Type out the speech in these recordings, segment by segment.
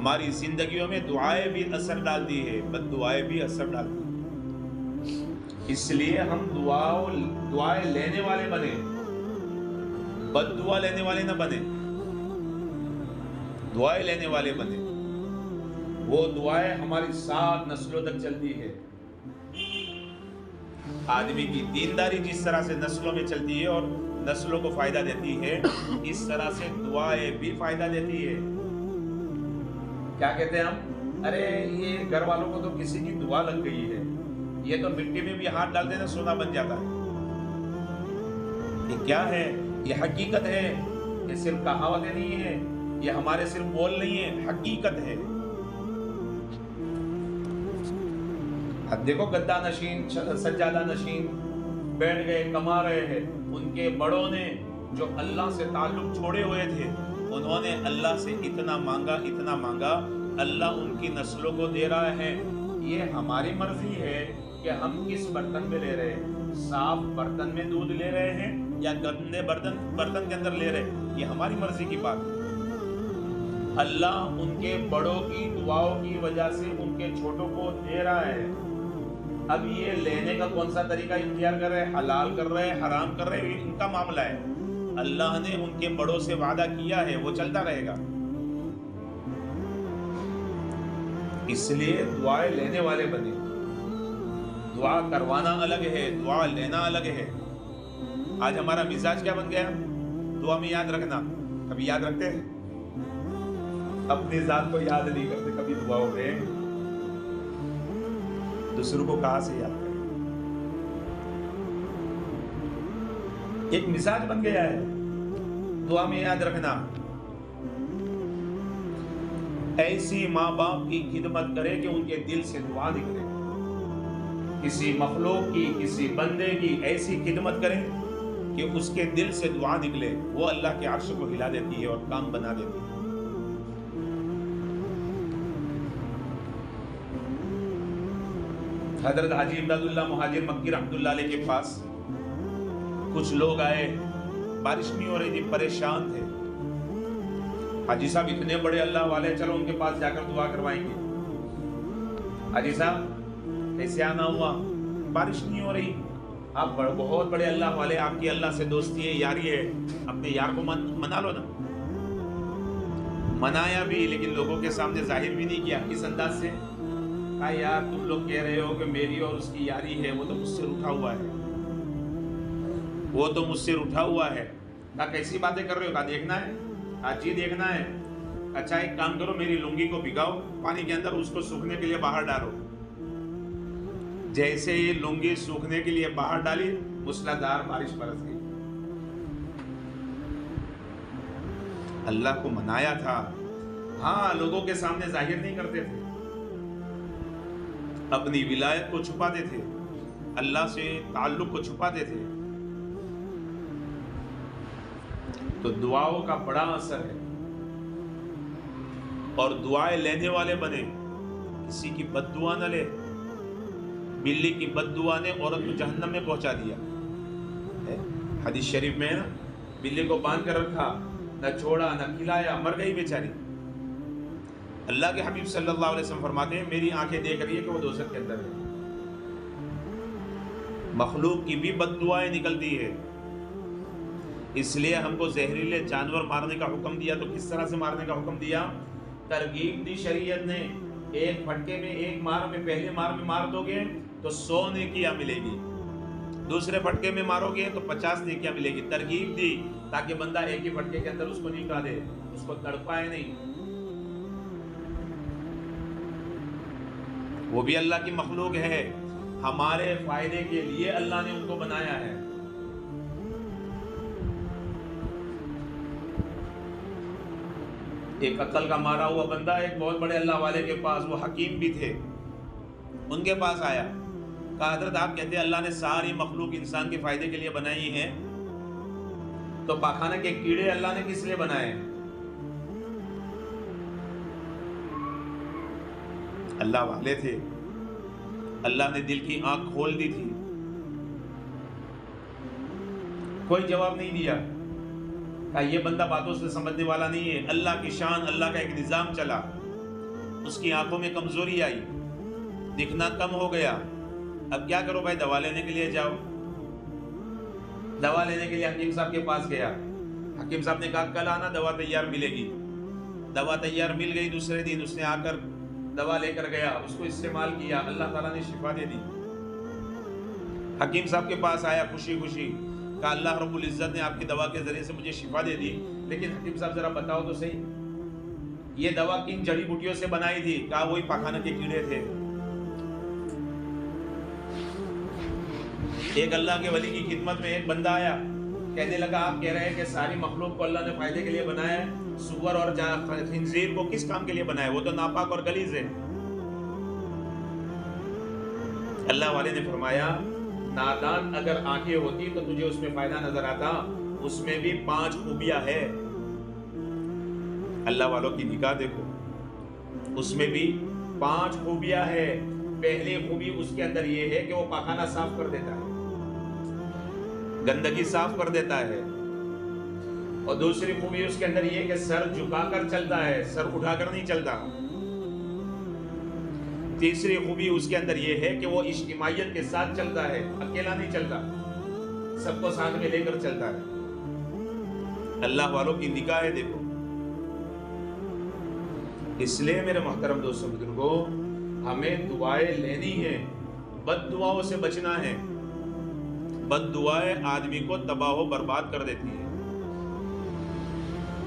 ہماری زندگیوں میں دعائیں بھی اثر ڈالتی ہے، بد دعائیں بھی اثر ڈالتی ہیں۔ اس لیے ہم دعائیں لینے والے بنے، بد دعا لینے والے نہ بنے، دعائیں لینے والے بنے۔ وہ دعائیں ہماری 7 نسلوں تک چلتی ہے۔ آدمی کی دینداری جس طرح سے نسلوں میں چلتی ہے اور نسلوں کو فائدہ دیتی ہے، اس طرح سے دعائیں بھی فائدہ دیتی ہے۔ کیا کہتے ہیں ہم؟ ارے یہ گھر والوں کو تو کسی کی دعا لگ گئی ہے، یہ تو مٹی میں بھی ہاتھ ڈال دینا سونا بن جاتا ہے۔ یہ کیا ہے؟ یہ حقیقت ہے، یہ صرف کہاوتیں نہیں ہیں، یہ ہمارے صرف بول نہیں ہیں، حقیقت ہے۔ اب دیکھو گدا نشین، سجادہ نشین بیٹھ گئے، کما رہے ہیں، ان کے بڑوں نے جو اللہ سے تعلق چھوڑے ہوئے تھے، انہوں نے اللہ سے اتنا مانگا، اللہ ان کی نسلوں کو دے رہا ہے۔ یہ ہماری مرضی ہے کہ ہم کس برتن میں لے رہے ہیں، صاف برتن میں دودھ لے رہے ہیں یا گندے برتن کے اندر لے رہے ہیں، یہ ہماری مرضی کی بات ہے۔ اللہ ان کے بڑوں کی دعاؤں کی وجہ سے ان کے چھوٹوں کو دے رہا ہے۔ اب یہ لینے کا کون سا طریقہ اختیار کر رہے ہیں، حلال کر رہے ہیں، حرام کر رہے ہیں، ان کا معاملہ ہے۔ اللہ نے ان کے بڑوں سے وعدہ کیا ہے، وہ چلتا رہے گا۔ اس لیے دعائیں لینے والے بنے۔ دعا کروانا الگ ہے، دعا لینا الگ ہے۔ آج ہمارا مزاج کیا بن گیا؟ دعا میں یاد رکھنا۔ کبھی یاد رکھتے ہیں؟ اپنی ذات کو یاد نہیں کرتے کبھی دعاؤں میں، دوسروں کو کہاں سے یاد کریں؟ ایک مزاج بن گیا ہے دعا میں یاد رکھنا۔ ایسی ماں باپ کی خدمت کرے کہ ان کے دل سے دعا نکلے، کسی مخلوق کی، کسی بندے کی ایسی خدمت کریں کہ اس کے دل سے دعا نکلے، وہ اللہ کے عرش کو ہلا دیتی ہے اور کام بنا دیتی ہے۔ حضرت حاجی امداد اللہ مہاجر مکی رحمۃ اللہ علیہ کے پاس کچھ لوگ آئے، بارش نہیں ہو رہی تھی، پریشان تھے۔ حاجی صاحب اتنے بڑے اللہ والے، چلو ان کے پاس جا کر دعا کروائیں گے۔ حاجی صاحب کیسے آنا ہوا؟ بارش نہیں ہو رہی، آپ بہت بڑے اللہ والے، آپ کی اللہ سے دوستی ہے، یاری ہے، اپنے یار کو منا لو نا۔ منایا بھی، لیکن لوگوں کے سامنے ظاہر بھی نہیں کیا۔ کس انداز سے؟ کہا یار تم لوگ کہہ رہے ہو کہ میری اور اس کی یاری ہے، وہ تو مجھ سے روٹھا ہوا ہے، وہ تو مجھ سے روٹھا ہوا ہے۔ کہا کیسی باتیں کر رہے ہو؟ کہا دیکھنا ہے، آج ہی دیکھنا ہے۔ اچھا ایک کام کرو، میری لنگی کو بھگاؤ پانی کے اندر، اس کو سوکھنے کے لیے باہر ڈالو۔ جیسے یہ لنگی سوکھنے کے لیے باہر ڈالی، موسلادھار بارش برس گئی۔ اللہ کو منایا تھا، ہاں لوگوں کے سامنے ظاہر نہیں کرتے تھے، اپنی ولایت کو چھپاتے تھے، اللہ سے تعلق کو چھپاتے تھے۔ تو دعاؤں کا بڑا اثر ہے، اور دعائیں لینے والے بنے، کسی کی بد دعا نہ لے۔ بلی کی بد دعا نے عورت کو جہنم میں پہنچا دیا۔ حدیث شریف میں نا، بلی کو باندھ کر رکھا، نہ چھوڑا نہ کھلایا، مر گئی بیچاری۔ اللہ کے حبیب صلی اللہ علیہ وسلم فرماتے ہیں میری آنکھیں دیکھ رہی ہے کہ وہ دوزخ کے اندر ہے۔ مخلوق کی بھی بد دعائیں نکلتی ہے، اس لیے ہم کو زہریلے جانور مارنے کا حکم دیا۔ تو کس طرح سے مارنے کا حکم دیا؟ ترغیب دی شریعت نے، ایک پھٹکے میں، ایک مار میں، پہلے مار میں مار دو گے تو 100 نیکیاں ملے گی، دوسرے پھٹکے میں مارو گے تو 50 نیکیاں ملے گی۔ ترغیب دی تاکہ بندہ ایک ہی پھٹکے کے اندر اس کو نہیں کھا دے، اس کو تڑپائے نہیں۔ وہ بھی اللہ کی مخلوق ہے، ہمارے فائدے کے لیے اللہ نے ان کو بنایا ہے۔ ایک عقل کا مارا ہوا بندہ ایک بہت بڑے اللہ والے کے پاس، وہ حکیم بھی تھے، ان کے پاس آیا، کہا حضرت آپ کہتے ہیں اللہ نے ساری مخلوق انسان کے فائدے کے لیے بنائی ہے، تو پاخانہ کے کیڑے اللہ نے کس لیے بنائے؟ اللہ والے تھے، اللہ نے دل کی آنکھ کھول دی تھی، کوئی جواب نہیں دیا۔ کہا یہ بندہ باتوں سے سمجھنے والا نہیں ہے۔ اللہ کی شان، اللہ کا ایک نظام چلا، اس کی آنکھوں میں کمزوری آئی، دکھنا کم ہو گیا. اب کیا کرو بھائی؟ دوا لینے کے لیے جاؤ. دوا لینے کے لیے حکیم صاحب کے پاس گیا. حکیم صاحب نے کہا کل آنا، دوا تیار ملے گی. دوا تیار مل گئی. دوسرے دن اس نے آ کر دوا لے کر گیا، اس کو استعمال کیا، اللہ تعالیٰ نے شفا دے دی. حکیم صاحب کے پاس آیا خوشی خوشی، کہا اللہ رب العزت نے آپ کی دوا کے ذریعے سے مجھے شفا دے دی، لیکن حکیم صاحب ذرا بتاؤ تو صحیح، یہ دوا کن جڑی بوٹیوں سے بنائی تھی؟ کہا وہی پاخانہ کے کیڑے تھے. ایک اللہ کے ولی کی خدمت میں ایک بندہ آیا، کہنے لگا آپ کہہ رہے ہیں کہ ساری مخلوق کو اللہ نے فائدے کے لیے بنایا ہے، سور اور خنزیر کو کس کام کے لیے بنایا ہے؟ وہ تو ناپاک اور غلیظ ہے. اللہ والے نے فرمایا نادان اگر آنکھیں ہوتی تو تجھے اس میں فائدہ نظر آتا، اس میں بھی 5 خوبیاں ہے. اللہ والوں کی نگاہ دیکھو، اس میں بھی 5 خوبیاں ہے. پہلی خوبی اس کے اندر یہ ہے کہ وہ پاخانہ صاف کر دیتا ہے، گندگی صاف کر دیتا ہے. اور دوسری خوبی اس کے اندر یہ کہ سر جھکا کر چلتا ہے، سر اٹھا کر نہیں چلتا. تیسری خوبی اس کے اندر یہ ہے کہ وہ اجتماعیت کے ساتھ چلتا ہے، اکیلا نہیں چلتا، سب کو ساتھ میں لے کر چلتا ہے. اللہ والوں کی نگاہ ہے دیکھو. اس لیے میرے محترم دوستوں بزرگوں، ہمیں دعائیں لینی ہیں، بد دعاؤں سے بچنا ہے. بد دعائیں آدمی کو تباہ و برباد کر دیتی ہیں.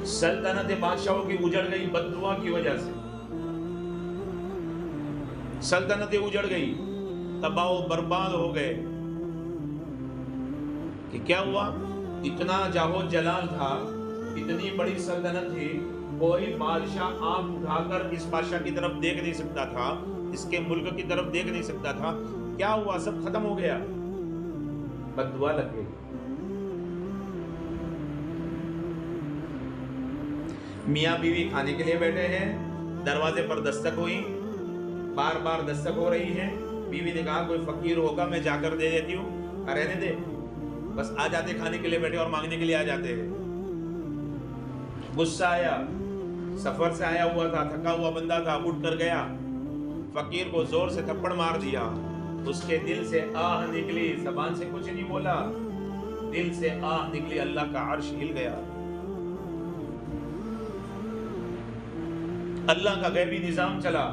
سلطنت بادشاہوں کی اجڑ گئی بد دعا کی وجہ سے، سلطنتیں اجڑ گئی، تباہ و برباد ہو گئے. کہ کیا ہوا؟ اتنا جاہو جلال تھا، اتنی بڑی سلطنت تھی، کوئی بادشاہ آنکھ اٹھا کر اس بادشاہ کی طرف دیکھ نہیں سکتا تھا، اس کے ملک کی طرف دیکھ نہیں سکتا تھا. کیا ہوا؟ سب ختم ہو گیا، بد دعا لگ گئی. میاں بیوی کھانے کے لیے بیٹھے ہیں، دروازے پر دستک ہوئی، بار بار دستک ہو رہی ہے. بیوی نے کہا کوئی فقیر ہوگا میں جا کر دے دیتی ہوں. رہنے دے، بس آ جاتے کھانے کے لیے بیٹھے اور مانگنے کے لیے آ جاتے ہیں. غصہ آیا، سفر سے آیا ہوا تھا، تھکا ہوا بندہ تھا، اٹھ کر گیا، فقیر کو زور سے تھپڑ مار دیا. اس کے دل سے آہ نکلی، زبان سے کچھ نہیں بولا، دل سے آہ نکلی، اللہ کا عرش ہل گیا. اللہ کا غیبی نظام چلا.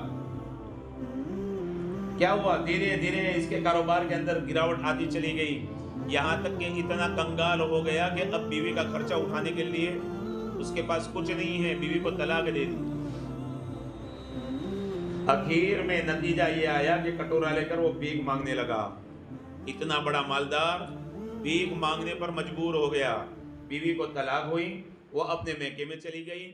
کیا ہوا؟ دھیرے دھیرے اس کے کاروبار کے اندر گراوٹ آتی چلی گئی، یہاں تک کہ اتنا کنگال ہو گیا کہ اب بیوی کا خرچہ اٹھانے کے لیے اس کے پاس کچھ نہیں ہے. بیوی کو طلاق دے دی. اخیر میں نتیجہ یہ آیا کہ کٹورا لے کر وہ بھیک مانگنے لگا. اتنا بڑا مالدار بھیک مانگنے پر مجبور ہو گیا. بیوی کو طلاق ہوئی، وہ اپنے میکے میں چلی گئی.